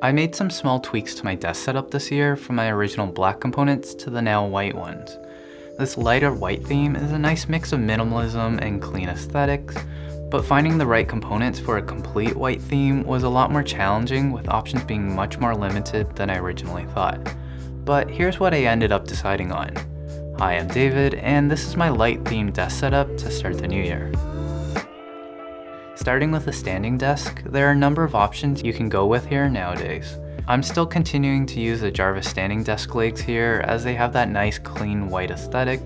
I made some small tweaks to my desk setup this year from my original black components to the now white ones. This lighter white theme is a nice mix of minimalism and clean aesthetics, but finding the right components for a complete white theme was a lot more challenging, with options being much more limited than I originally thought. But here's what I ended up deciding on. Hi, I'm David, and this is my light themed desk setup to start the new year. Starting with a standing desk, there are a number of options you can go with here nowadays. I'm still continuing to use the Jarvis standing desk legs here, as they have that nice clean white aesthetic,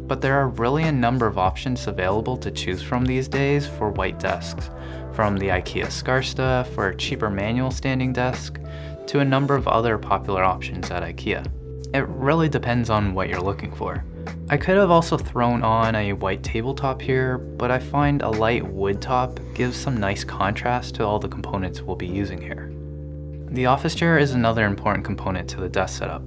but there are really a number of options available to choose from these days for white desks, from the Ikea Skarsta for a cheaper manual standing desk, to a number of other popular options at Ikea. It really depends on what you're looking for. I could have also thrown on a white tabletop here, but I find a light wood top gives some nice contrast to all the components we'll be using here. The office chair is another important component to the desk setup,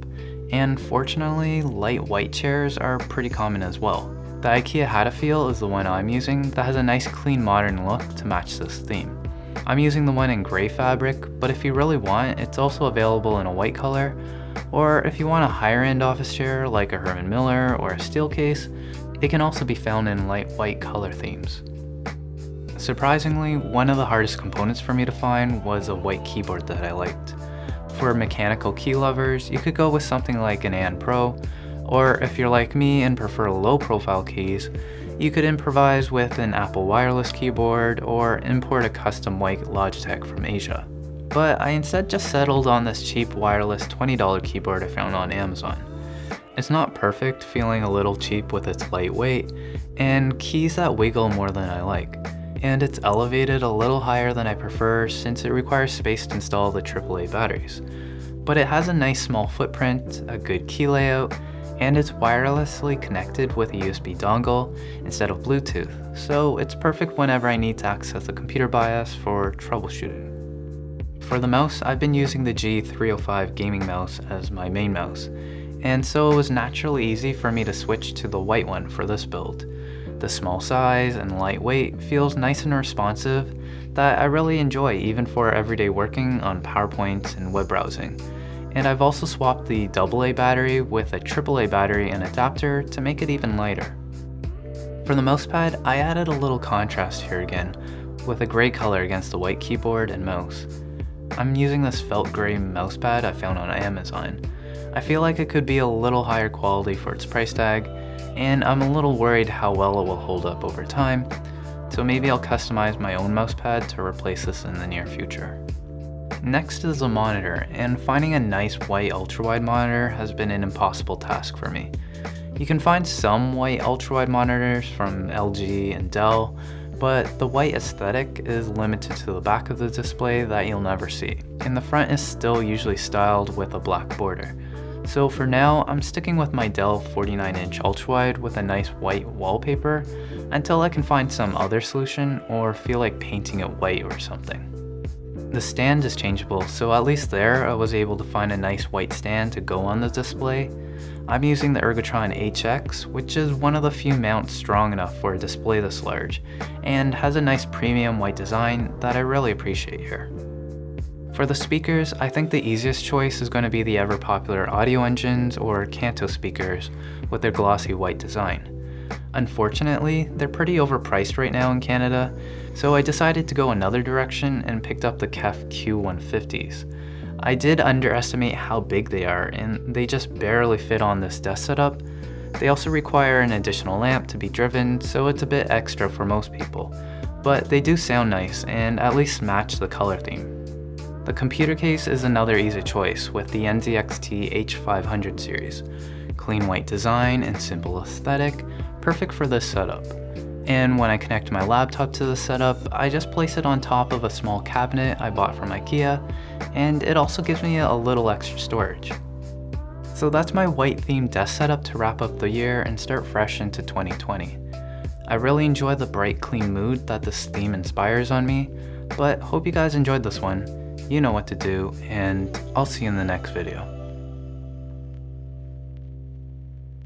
and fortunately, light white chairs are pretty common as well. The Ikea Hattefjall is the one I'm using that has a nice clean modern look to match this theme. I'm using the one in gray fabric, but if you really want, it's also available in a white color, or if you want a higher end office chair like a Herman Miller or a Steelcase, it can also be found in light white color themes. Surprisingly, one of the hardest components for me to find was a white keyboard that I liked. For mechanical key lovers, you could go with something like an AN Pro, or if you're like me and prefer low profile keys, you could improvise with an Apple wireless keyboard or import a custom white Logitech from Asia. But I instead just settled on this cheap wireless $20 keyboard I found on Amazon. It's not perfect, feeling a little cheap with its lightweight, and keys that wiggle more than I like. And it's elevated a little higher than I prefer since it requires space to install the AAA batteries. But it has a nice small footprint, a good key layout, and it's wirelessly connected with a USB dongle instead of Bluetooth, so it's perfect whenever I need to access a computer BIOS for troubleshooting. For the mouse, I've been using the G305 gaming mouse as my main mouse, and so it was naturally easy for me to switch to the white one for this build. The small size and lightweight feels nice and responsive that I really enjoy even for everyday working on PowerPoint and web browsing. And I've also swapped the AA battery with a AAA battery and adapter to make it even lighter. For the mousepad, I added a little contrast here again, with a gray color against the white keyboard and mouse. I'm using this felt gray mousepad I found on Amazon. I feel like it could be a little higher quality for its price tag, and I'm a little worried how well it will hold up over time, so maybe I'll customize my own mousepad to replace this in the near future. Next is a monitor, and finding a nice white ultrawide monitor has been an impossible task for me. You can find some white ultrawide monitors from LG and Dell, but the white aesthetic is limited to the back of the display that you'll never see, and the front is still usually styled with a black border. So for now, I'm sticking with my Dell 49-inch ultrawide with a nice white wallpaper until I can find some other solution or feel like painting it white or something. The stand is changeable, so at least there I was able to find a nice white stand to go on the display. I'm using the Ergotron HX, which is one of the few mounts strong enough for a display this large, and has a nice premium white design that I really appreciate here. For the speakers, I think the easiest choice is going to be the ever popular Audio Engines or Kanto speakers with their glossy white design. Unfortunately, they're pretty overpriced right now in Canada, so I decided to go another direction and picked up the Kef Q150s. I did underestimate how big they are, and they just barely fit on this desk setup. They also require an additional lamp to be driven, so it's a bit extra for most people, but they do sound nice and at least match the color theme. The computer case is another easy choice with the NZXT H500 series. Clean white design and simple aesthetic, perfect for this setup. And when I connect my laptop to the setup, I just place it on top of a small cabinet I bought from Ikea, and it also gives me a little extra storage. So that's my white themed desk setup to wrap up the year and start fresh into 2020. I really enjoy the bright, clean mood that this theme inspires on me, but hope you guys enjoyed this one. You know what to do, and I'll see you in the next video.